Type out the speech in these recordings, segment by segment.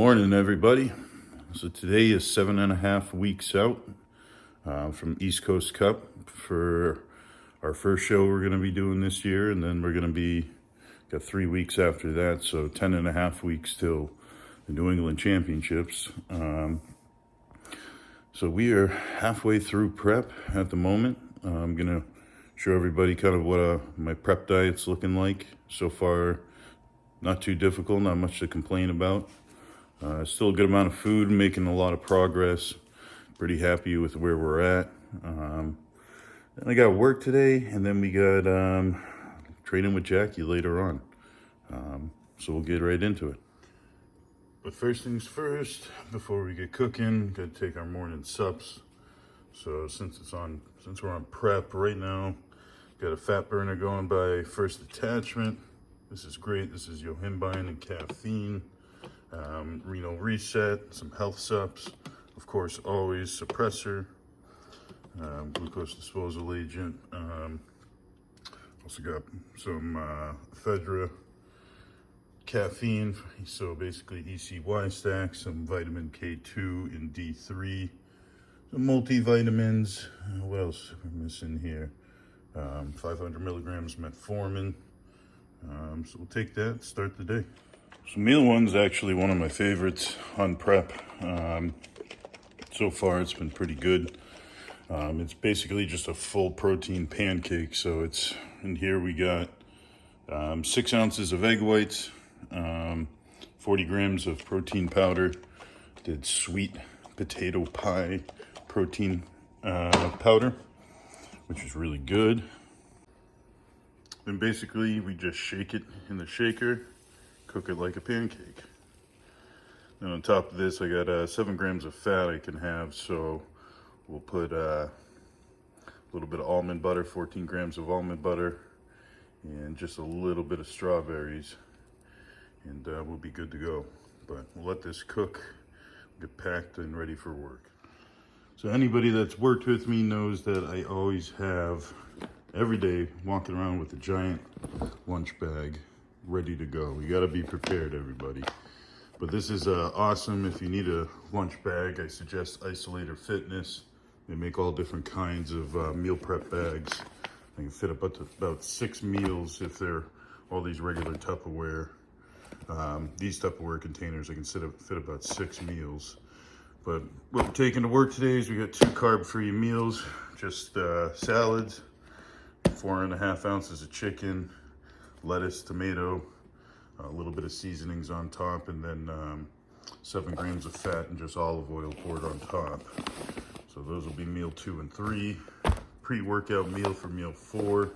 Morning, everybody. So today is 7.5 weeks out from East Coast Cup for our first show we're going to be doing this year, and then we're going to got 3 weeks after that, so 10.5 weeks till the New England Championships. So we are halfway through prep at the moment. I'm going to show everybody kind of what my prep diet's looking like. So far, not too difficult, not much to complain about. Still a good amount of food, making a lot of progress. Pretty happy with where we're at. And I got work today, and then we got training with Jackie later on. So we'll get right into it. But first things first, before we get cooking, gotta take our morning sups. So since we're on prep right now, got a fat burner going by First Attachment. This is great. This is yohimbine and caffeine. Renal reset, some health sups, of course always suppressor, glucose disposal agent, also got some ephedra, caffeine, so basically ECY stack, some vitamin K2 and D3, some multivitamins. What else am I missing here? 500 milligrams metformin. So we'll take that, start the day. So meal one's actually one of my favorites on prep. So far it's been pretty good. It's basically just a full protein pancake. So it's in here we got 6 ounces of egg whites, 40 grams of protein powder. Did sweet potato pie protein powder, which is really good. Then basically we just shake it in the shaker. Cook it like a pancake. Then on top of this, I got 7 grams of fat I can have, so we'll put a little bit of almond butter, 14 grams of almond butter, and just a little bit of strawberries, and we'll be good to go. But we'll let this cook, get packed and ready for work. So anybody that's worked with me knows that I always have, every day, walking around with a giant lunch bag ready to go. You got to be prepared, everybody. But this is awesome. If you need a lunch bag, I suggest Isolator Fitness. They make all different kinds of meal prep bags. They can fit about 6 meals if they're all these regular Tupperware. These Tupperware containers, I can fit about 6 meals. But what we're taking to work today is we got 2 carb-free meals, just salads, 4.5 ounces of chicken, lettuce, tomato, a little bit of seasonings on top, and then 7 grams of fat and just olive oil poured on top. So those will be meal 2 and 3. Pre-workout meal for meal 4.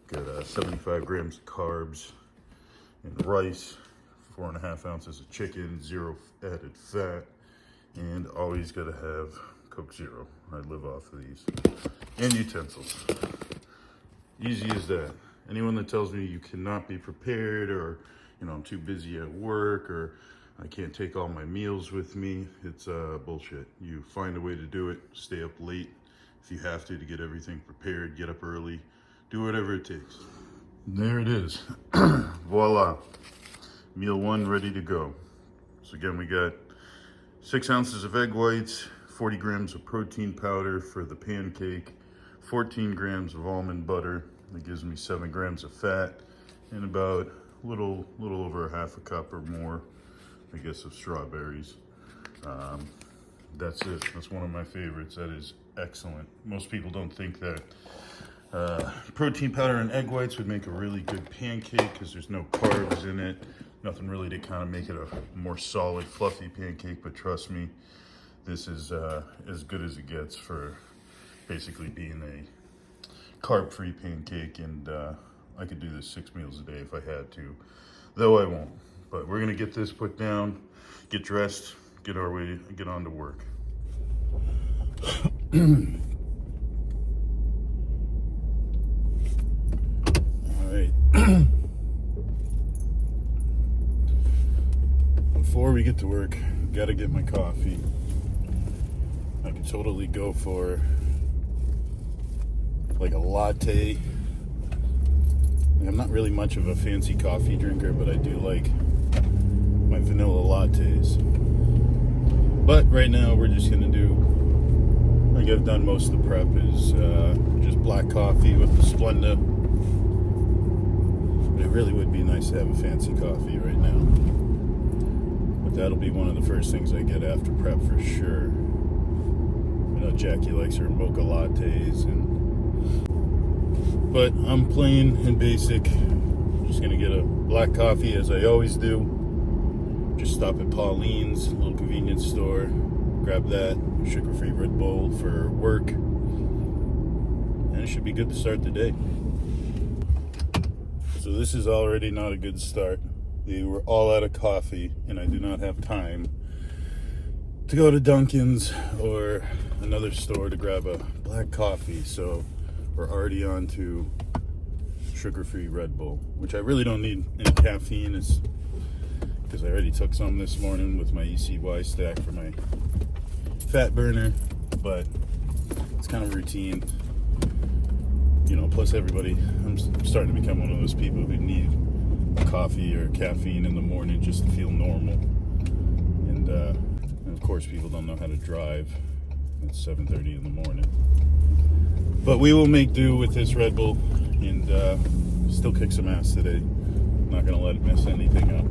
Got 75 grams of carbs and rice, 4.5 ounces of chicken, 0 added fat, and always got to have Coke Zero. I live off of these. And utensils. Easy as that. Anyone that tells me you cannot be prepared, or I'm too busy at work, or I can't take all my meals with me, it's bullshit. You find a way to do it. Stay up late if you have to get everything prepared. Get up early. Do whatever it takes. There it is. Voila. Meal 1 ready to go. So again, we got 6 ounces of egg whites, 40 grams of protein powder for the pancake, 14 grams of almond butter. That gives me 7 grams of fat, and about a little over a half a cup or more, I guess, of strawberries. That's it. That's one of my favorites. That is excellent. Most people don't think that protein powder and egg whites would make a really good pancake because there's no carbs in it. Nothing really to kind of make it a more solid, fluffy pancake. But trust me, this is as good as it gets for basically being a carb-free pancake, and I could do this 6 meals a day if I had to, though I won't. But we're gonna get this put down, get dressed, get on to work. All right. Before we get to work, gotta get my coffee. I can totally go for like a latte. I'm not really much of a fancy coffee drinker, but I do like my vanilla lattes. But right now we're just gonna do, I think I've done most of the prep, is just black coffee with the Splenda. But it really would be nice to have a fancy coffee right now. But that'll be one of the first things I get after prep for sure. I know Jackie likes her mocha lattes, but I'm plain and basic. Just gonna get a black coffee as I always do. Just stop at Pauline's, a little convenience store, grab that sugar-free Red Bull for work, and it should be good to start the day. So this is already not a good start. They were all out of coffee, and I do not have time to go to Dunkin's or another store to grab a black coffee. So we're already on to sugar-free Red Bull, which I really don't need any caffeine. It's because I already took some this morning with my ECY stack for my fat burner, but it's kind of routine, you know. Plus everybody, I'm starting to become one of those people who need a coffee or caffeine in the morning just to feel normal. And of course people don't know how to drive at 7:30 in the morning. But we will make do with this Red Bull and still kick some ass today. Not gonna let it mess anything up.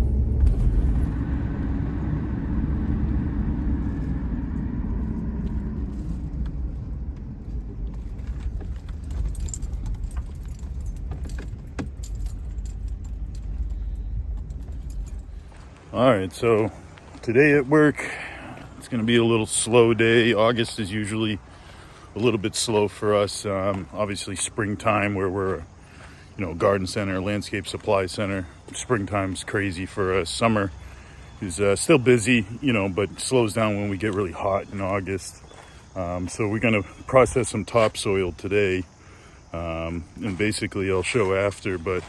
All right, so today at work, it's going to be a little slow day. August is usually a little bit slow for us. Obviously, springtime, where we're, garden center, landscape supply center. Springtime's crazy for us. Summer is still busy, but slows down when we get really hot in August. So we're going to process some topsoil today, and basically I'll show after. But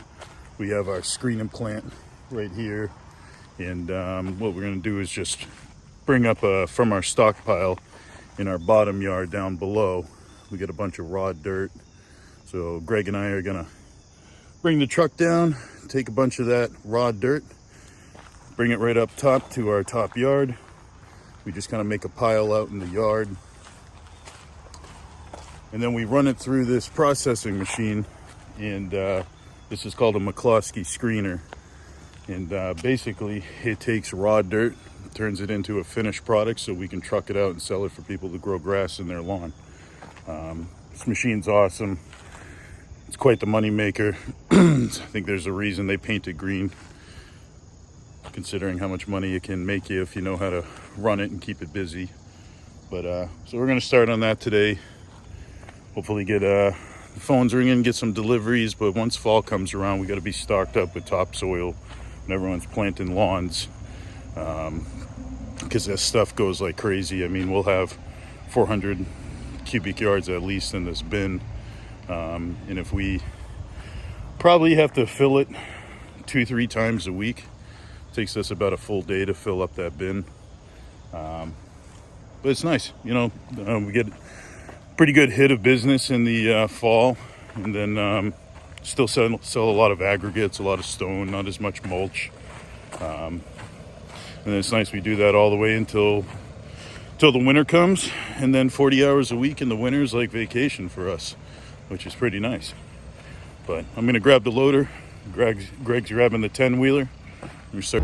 we have our screening plant right here. And what we're going to do is just bring up from our stockpile in our bottom yard down below. We get a bunch of raw dirt. So Greg and I are going to bring the truck down, take a bunch of that raw dirt, bring it right up top to our top yard. We just kind of make a pile out in the yard. And then we run it through this processing machine. And this is called a McCloskey screener. And basically it takes raw dirt, turns it into a finished product so we can truck it out and sell it for people to grow grass in their lawn. This machine's awesome. It's quite the money maker. I think there's a reason they paint it green, considering how much money it can make you if you know how to run it and keep it busy. But so we're going to start on that today. Hopefully get the phones ringing, get some deliveries. But once fall comes around, we got to be stocked up with topsoil. Everyone's planting lawns, because this stuff goes like crazy. I mean, we'll have 400 cubic yards at least in this bin, and if we probably have to fill it 2-3 times a week, it takes us about a full day to fill up that bin. But it's nice, we get a pretty good hit of business in the fall, and then still sell a lot of aggregates, a lot of stone, not as much mulch. And it's nice we do that all the way until the winter comes. And then 40 hours a week in the winter is like vacation for us, which is pretty nice. But I'm going to grab the loader. Greg's grabbing the 10-wheeler. We start.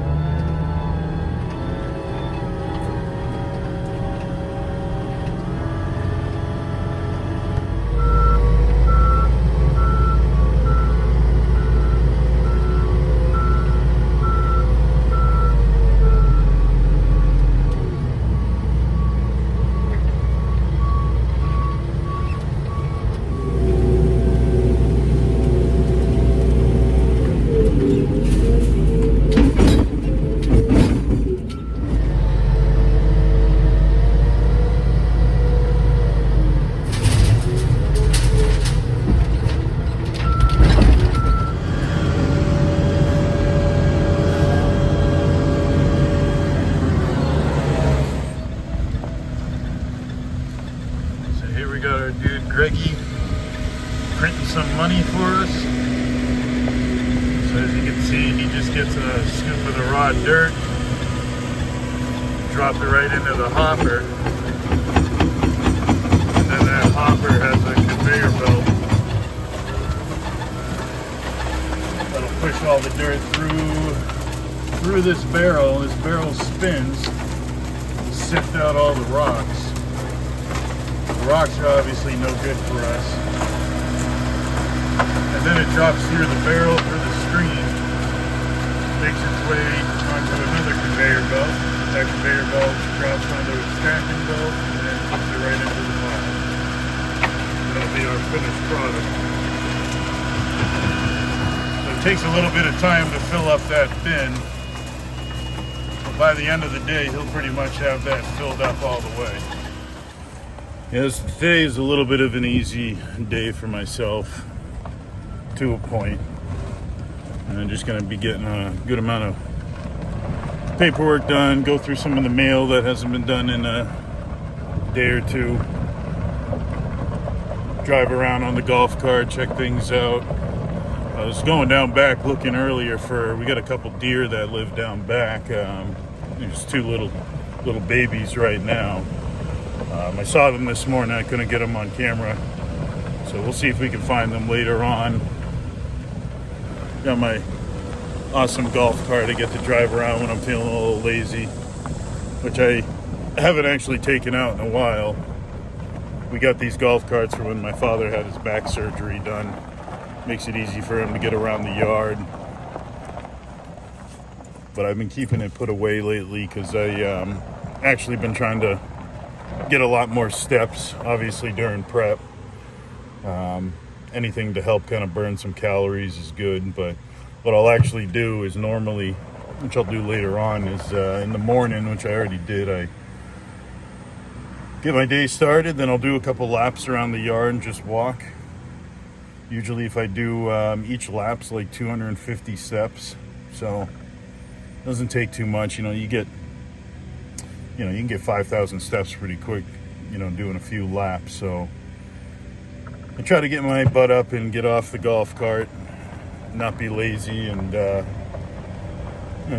Greggy printing some money for us. So as you can see, he just gets a scoop of the raw dirt, drop it right into the hopper. And then that hopper has a conveyor belt that'll push all the dirt through this barrel. This barrel spins to sift out all the rocks. The rocks are obviously no good for us. And then it drops through the barrel, through the stream, makes its way onto another conveyor belt. That conveyor belt drops onto a stacking belt and then puts it right into the pile. That'll be our finished product. So it takes a little bit of time to fill up that bin. But by the end of the day, he'll pretty much have that filled up all the way. Yes, today is a little bit of an easy day for myself, to a point. And I'm just going to be getting a good amount of paperwork done, go through some of the mail that hasn't been done in a day or two, drive around on the golf cart, check things out. I was going down back looking earlier we got a couple deer that live down back. There's two little babies right now. I saw them this morning. I couldn't get them on camera, so we'll see if we can find them later on. Got my awesome golf cart I get to drive around when I'm feeling a little lazy, which I haven't actually taken out in a while. We got these golf carts for when my father had his back surgery done. Makes it easy for him to get around the yard. But I've been keeping it put away lately because I actually been trying to get a lot more steps, obviously during prep. Anything to help kind of burn some calories is good, but what I'll actually do is normally, which I'll do later on, is in the morning, which I already did, I get my day started, then I'll do a couple laps around the yard and just walk. Usually if I do, each lap's like 250 steps, so it doesn't take too much. You can get 5,000 steps pretty quick, doing a few laps. So I try to get my butt up and get off the golf cart, not be lazy, and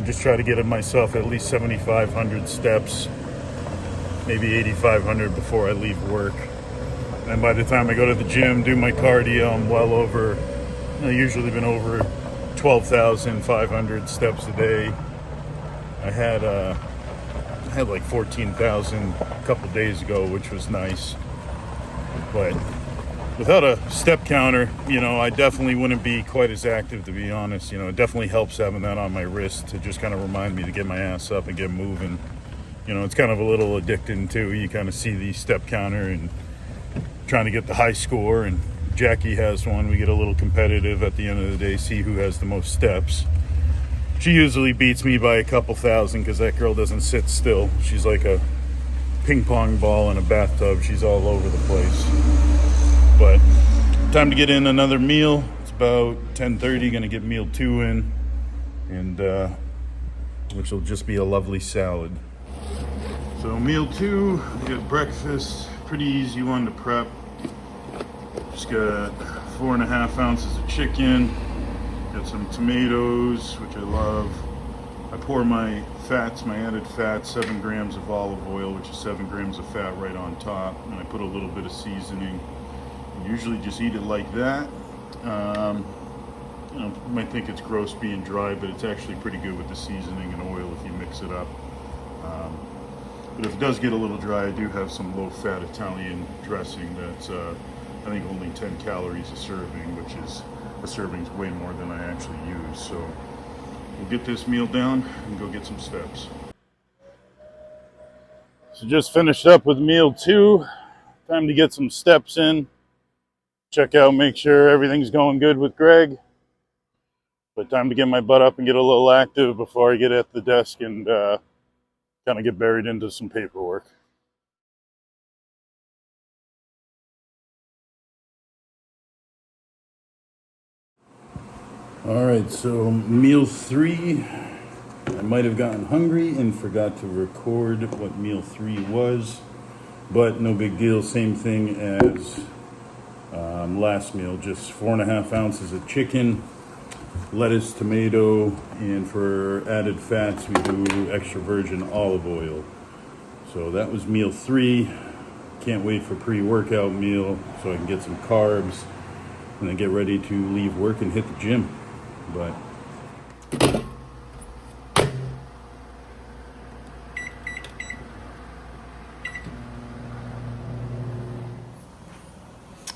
just try to get myself at least 7,500 steps, maybe 8,500 before I leave work. And by the time I go to the gym, do my cardio, I'm well over, I've usually been over 12,500 steps a day. I had like 14,000 a couple days ago, which was nice. But without a step counter, I definitely wouldn't be quite as active, to be honest. It definitely helps having that on my wrist to just kind of remind me to get my ass up and get moving. It's kind of a little addicting too. You kind of see the step counter and trying to get the high score, and Jackie has one. We get a little competitive at the end of the day, see who has the most steps. She usually beats me by a couple thousand because that girl doesn't sit still. She's like a ping pong ball in a bathtub. She's all over the place. But time to get in another meal. It's about 10:30. Gonna get meal 2 in, and which will just be a lovely salad. So meal 2, we got breakfast. Pretty easy one to prep. Just got 4.5 ounces of chicken. Got some tomatoes, which I love. I pour my fats, my added fat, 7 grams of olive oil, which is 7 grams of fat, right on top. And I put a little bit of seasoning. I usually just eat it like that. You might think it's gross being dry, but it's actually pretty good with the seasoning and oil if you mix it up. But if it does get a little dry, I do have some low-fat Italian dressing that's, I think, only 10 calories a serving, which is, a serving's way more than I actually use. So we'll get this meal down and go get some steps. So just finished up with meal 2. Time to get some steps in. Check out, make sure everything's going good with Greg. But time to get my butt up and get a little active before I get at the desk and kind of get buried into some paperwork. All right, so meal 3, I might have gotten hungry and forgot to record what meal 3 was, but no big deal, same thing as last meal, just 4.5 ounces of chicken, lettuce, tomato, and for added fats, we do extra virgin olive oil. So that was meal 3. Can't wait for pre-workout meal so I can get some carbs and then get ready to leave work and hit the gym. But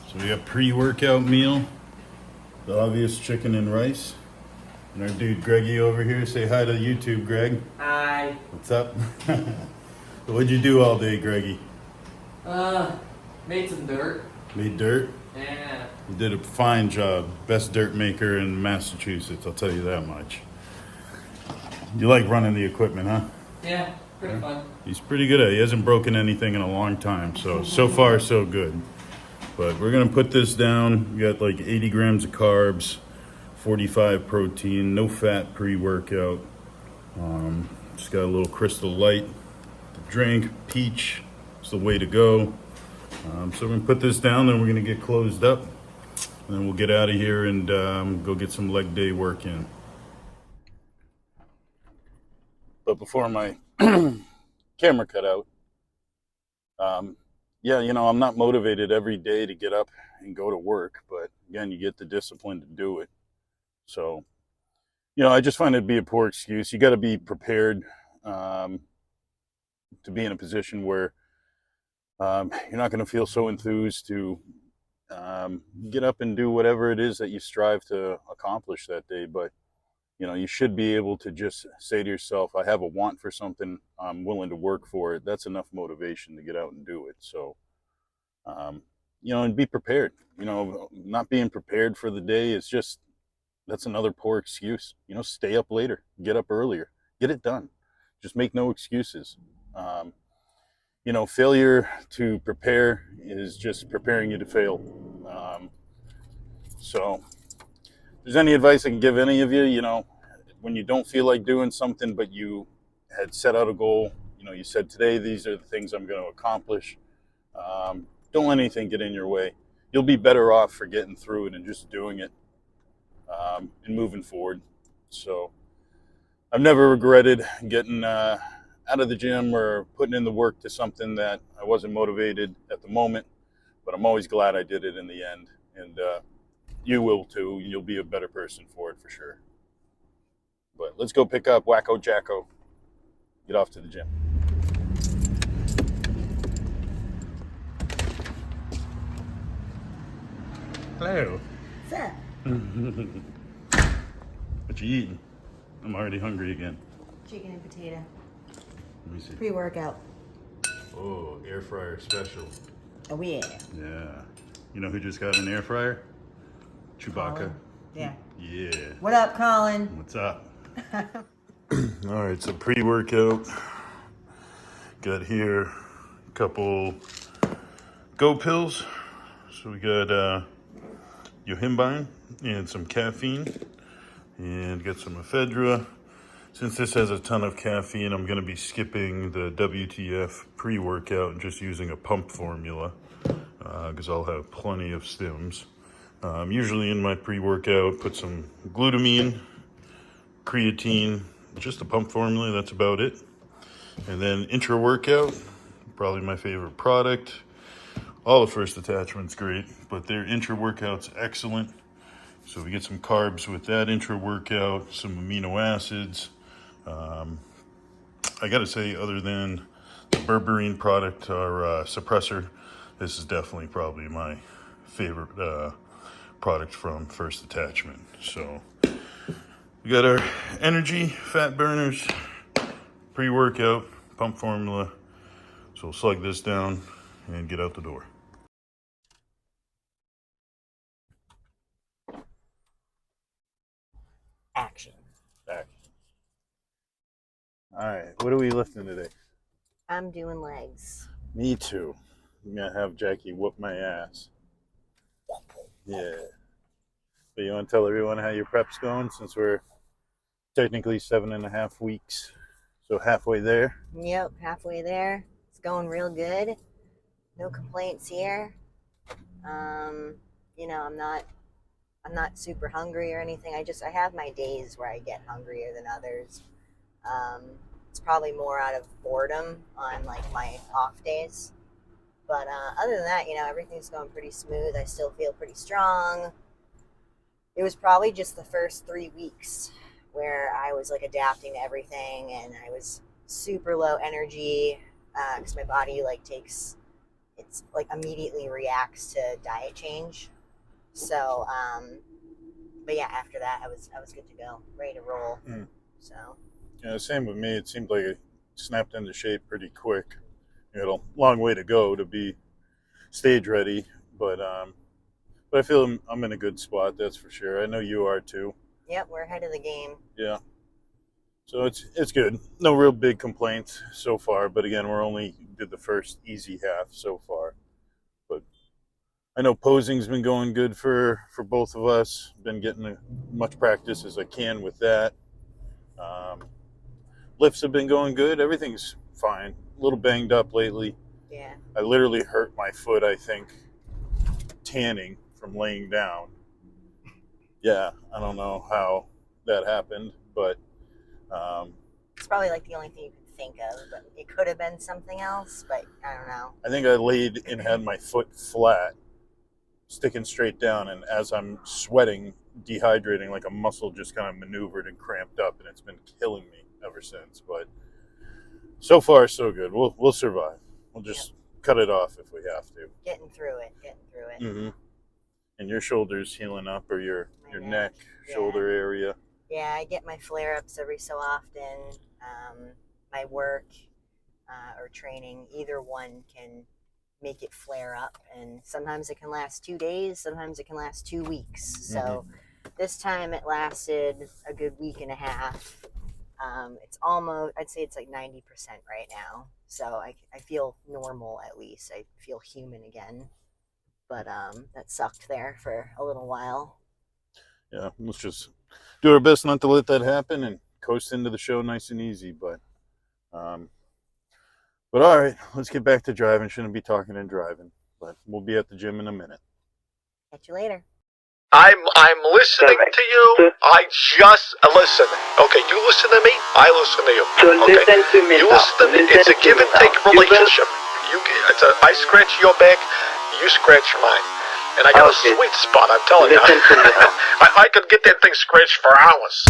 so we got pre-workout meal, the obvious chicken and rice. And our dude Greggy over here, say hi to YouTube, Greg. Hi. What's up? So what'd you do all day, Greggy? Made some dirt. Made dirt? Yeah. You did a fine job. Best dirt maker in Massachusetts, I'll tell you that much. You like running the equipment, huh? Yeah, pretty fun. He's pretty good at it. He hasn't broken anything in a long time, so far so good. But we're gonna put this down. We got like 80 grams of carbs, 45 protein, no fat pre-workout. Just got a little Crystal Light to drink. Peach is the way to go. So we're gonna put this down, then we're gonna get closed up, and then we'll get out of here and go get some leg day work in. But before my camera cut out, yeah, you know, I'm not motivated every day to get up and go to work, but again, you get the discipline to do it. So, you know, I just find it'd be a poor excuse. You got to be prepared to be in a position where you're not going to feel so enthused to get up and do whatever it is that you strive to accomplish that day. But, you know, you should be able to just say to yourself, I have a want for something, I'm willing to work for it. That's enough motivation to get out and do it. So, you know, and be prepared. You know, not being prepared for the day is just, that's another poor excuse. You know, stay up later, get up earlier, get it done. Just make no excuses. You know, failure to prepare is just preparing you to fail. So if there's any advice I can give any of you, you know, when you don't feel like doing something, but you had set out a goal, you know, you said today, these are the things I'm going to accomplish. Don't let anything get in your way. You'll be better off for getting through it and just doing it and moving forward. So I've never regretted getting out of the gym or putting in the work to something that I wasn't motivated at the moment, but I'm always glad I did it in the end. And you will too. You'll be a better person for it for sure. But let's go pick up Up Jacko. Get off to the gym. Hello. What's up? What you eating? I'm already hungry again. Chicken and potato. Let me see. Pre-workout. Oh, air fryer special. Oh yeah. Yeah. You know who just got an air fryer? Chewbacca. Colin. Yeah. Yeah. What up, Colin? What's up? All right, so pre-workout. Got here a couple Go pills. So we got yohimbine and some caffeine, and got some ephedra. Since this has a ton of caffeine, I'm going to be skipping the WTF pre-workout and just using a pump formula because I'll have plenty of stims. Usually in my pre-workout, put some glutamine, creatine, just a pump formula, that's about it. And then intra-workout, probably my favorite product. All the First Attachment's great, but their intra-workout's excellent. So we get some carbs with that intra-workout, some amino acids. I gotta say, other than the berberine product or suppressor, this is definitely probably my favorite product from First Attachment. So we got our energy, fat burners, pre-workout, pump formula. So we'll slug this down and get out the door. Action. Back. All right, what are we lifting today? I'm doing legs. Me too. I'm gonna have Jackie whoop my ass. Yeah. So you want to tell everyone how your prep's going, since we're technically 7.5 weeks, so halfway there? Yep, halfway there. It's going real good. No complaints here. You know, I'm not super hungry or anything. I have my days where I get hungrier than others. It's probably more out of boredom on like my off days. But other than that, everything's going pretty smooth. I still feel pretty strong. It was probably just the first 3 weeks where I was like adapting to everything, and I was super low energy because my body it's like immediately reacts to diet change. So, but yeah, after that, I was good to go, ready to roll. So yeah, same with me. It seemed like it snapped into shape pretty quick. You had a long way to go to be stage ready, but I feel I'm in a good spot. That's for sure. I know you are too. yep, we're ahead of the game. Yeah. So it's good. No real big complaints so far. But again, we're only did the first easy half so far. But I know posing's been going good for both of us. Been getting as much practice as I can with that. Lifts have been going good. Everything's fine. A little banged up lately. Yeah. I literally hurt my foot, I think, tanning from laying down. Yeah, I don't know how that happened, but it's probably like the only thing you can think of, but it could have been something else, but I don't know. I think I laid and had my foot flat, sticking straight down, and as I'm sweating, dehydrating, like a muscle just kind of maneuvered and cramped up, and it's been killing me ever since. But so far, so good. We'll survive. We'll just cut it off if we have to. Getting through it. Mm-hmm. And your shoulder's healing up, or your neck, shoulder area. Yeah, I get my flare-ups every so often. My work or training, either one can make it flare up, and sometimes it can last 2 days, sometimes it can last 2 weeks. So this time it lasted a good week and a half. It's almost, I'd say it's like 90% right now. So I feel normal, at least. I feel human again. But that sucked there for a little while. Yeah, let's just do our best not to let that happen and coast into the show nice and easy. But all right, let's get back to driving. Shouldn't be talking and driving, but we'll be at the gym in a minute. Catch you later. I'm listening to you. I just listen. Okay, you listen to me. I listen to you. So okay. listen to me You now. listen to me. Listen It's a to give me and take now. relationship. I scratch your back, you scratch mine, and I got a Okay. sweet spot. I'm telling Listen you. to me now. I could get that thing scratched for hours.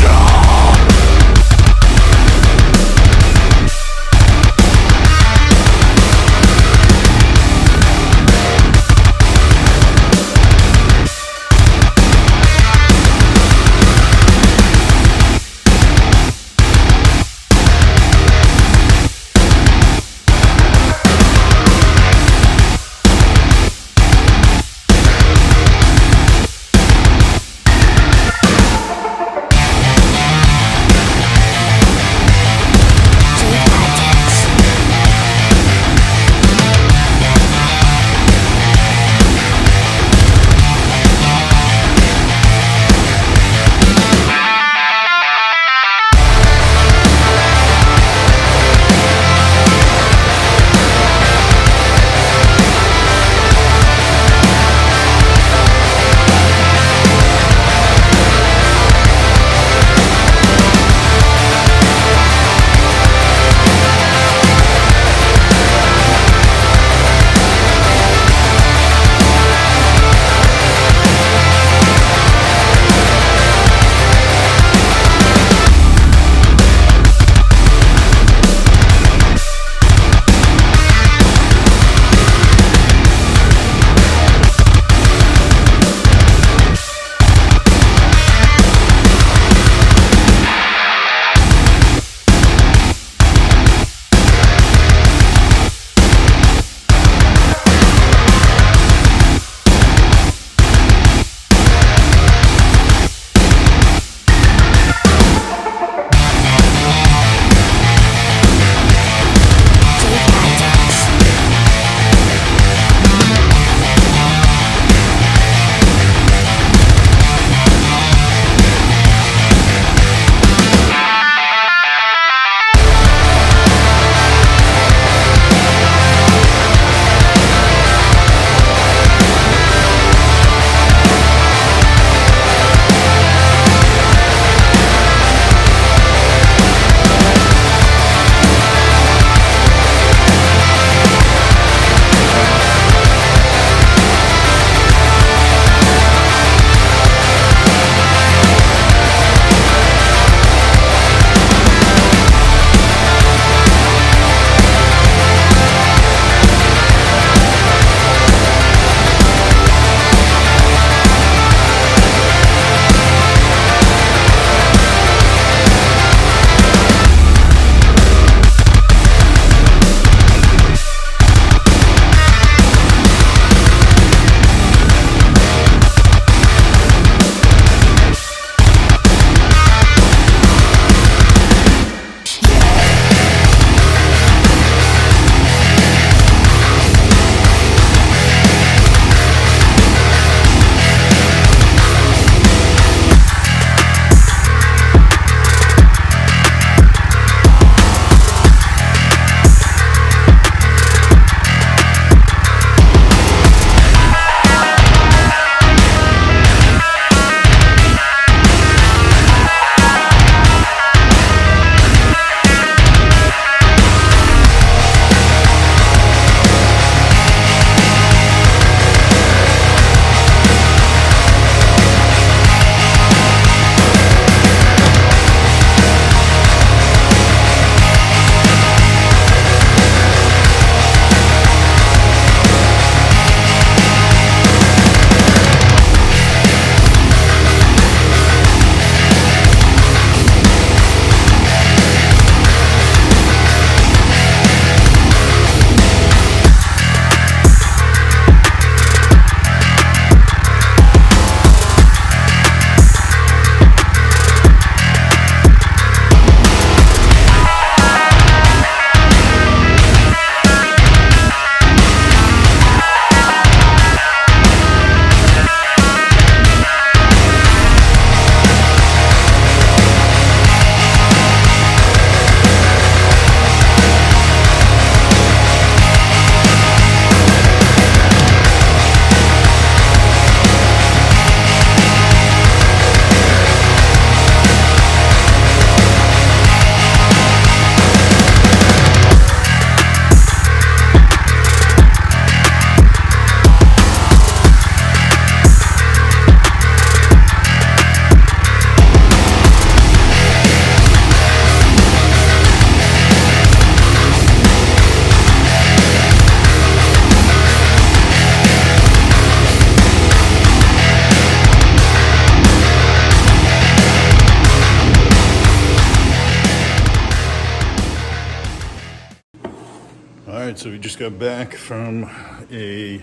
right, so we just got back from a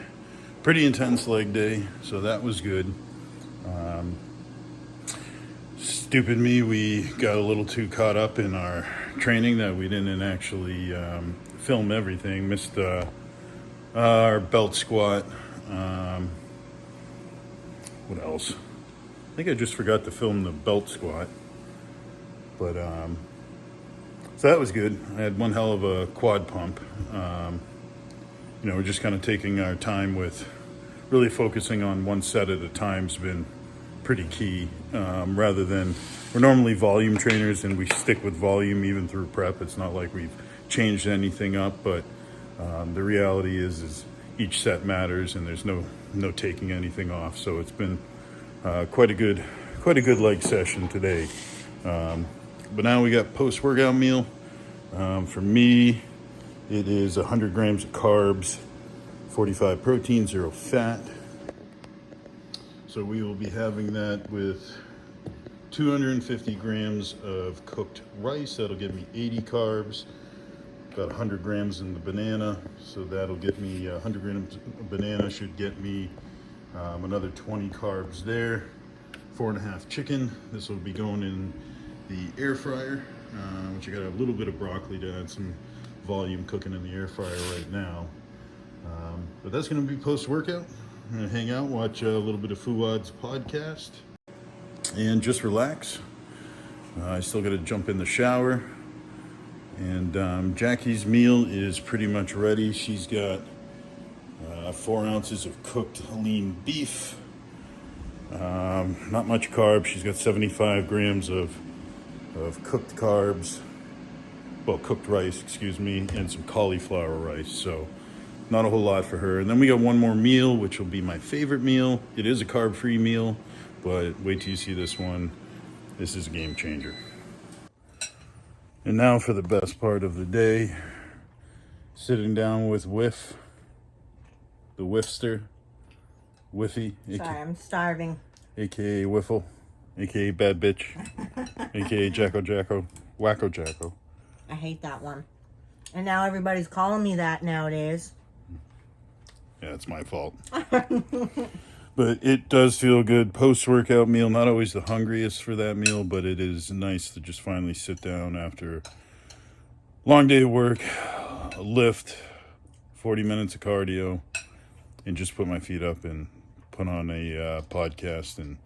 pretty intense leg day, so that was good. Stupid me, we got a little too caught up in our training that we didn't actually film everything. Missed our belt squat. What else? I think I just forgot to film the belt squat. But, so that was good. I had one hell of a quad pump. You know, we're just kind of taking our time with really focusing on one set at a time's been pretty key, rather than, we're normally volume trainers and we stick with volume even through prep. It's not like we've changed anything up, but the reality is each set matters and there's no taking anything off. So it's been quite a good leg session today. But now we got post-workout meal. For me, it is 100 grams of carbs, 45 protein, 0 fat. So we will be having that with 250 grams of cooked rice. That'll give me 80 carbs. About 100 grams in the banana. So that'll get me 100 grams of banana should get me another 20 carbs there. 4.5 chicken. This will be going in the air fryer, which I got a little bit of broccoli to add some volume cooking in the air fryer right now. But that's going to be post-workout. I'm going to hang out, watch a little bit of Fuad's podcast, and just relax. I still got to jump in the shower. And Jackie's meal is pretty much ready. She's got 4 ounces of cooked lean beef. Not much carbs. She's got 75 grams of cooked carbs. Well, cooked rice, excuse me, and some cauliflower rice. So not a whole lot for her. And then we got one more meal, which will be my favorite meal. It is a carb-free meal, but wait till you see this one. This is a game changer. And now for the best part of the day. Sitting down with Whiff, the Whiffster, Whiffy. Sorry, I'm starving. AKA Whiffle, AKA Bad Bitch, AKA Jacko, Wacko Jacko. I hate that one. And now everybody's calling me that nowadays. Yeah, it's my fault. But it does feel good. Post-workout meal, not always the hungriest for that meal, but it is nice to just finally sit down after a long day of work, a lift, 40 minutes of cardio, and just put my feet up and put on a podcast and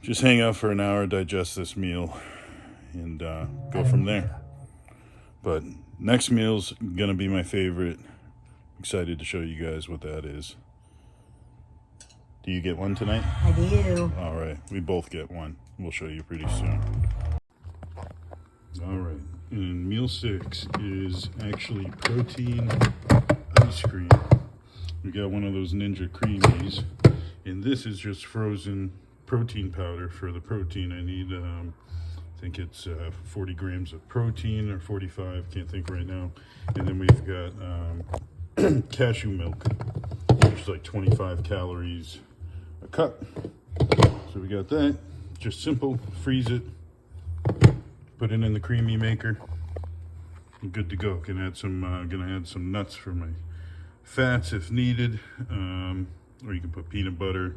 just hang out for an hour, digest this meal, and go from there. But next meal's gonna be my favorite. Excited to show you guys what that is. Do you get one tonight? I do. All right, we both get one. We'll show you pretty soon. All right, and meal 6 is actually protein ice cream. We got one of those Ninja Creamies, and this is just frozen protein powder for the protein I need. I think it's 40 grams of protein or 45, can't think right now. And then we've got cashew milk, which is like 25 calories a cup. So we got that. Just simple. Freeze it. Put it in the creamy maker. I'm good to go. Gonna add some nuts for my fats if needed, or you can put peanut butter,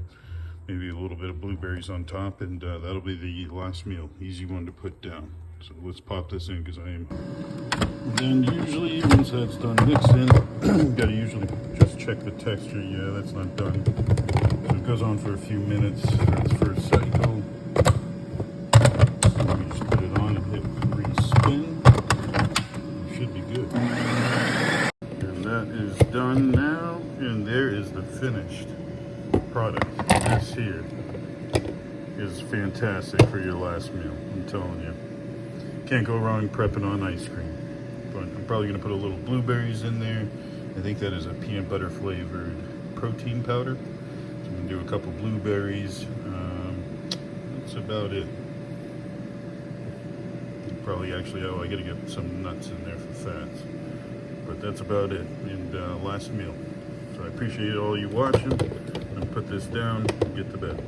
maybe a little bit of blueberries on top, and that'll be the last meal. Easy one to put down. So let's pop this in because I am. Then usually once that's done mixed in, gotta usually just check the texture. Yeah, that's not done. So it goes on for a few minutes for its first cycle. So we just put it on and hit re-spin. It should be good. And that is done now, and there is the finished product. This here is fantastic for your last meal, I'm telling you. Can't go wrong prepping on ice cream. But I'm probably gonna put a little blueberries in there. I think that is a peanut butter flavored protein powder. So I'm gonna do a couple blueberries. That's about it. Probably actually, I gotta get some nuts in there for fats. But that's about it. And last meal. So I appreciate all you watching. I'm gonna put this down and get to bed.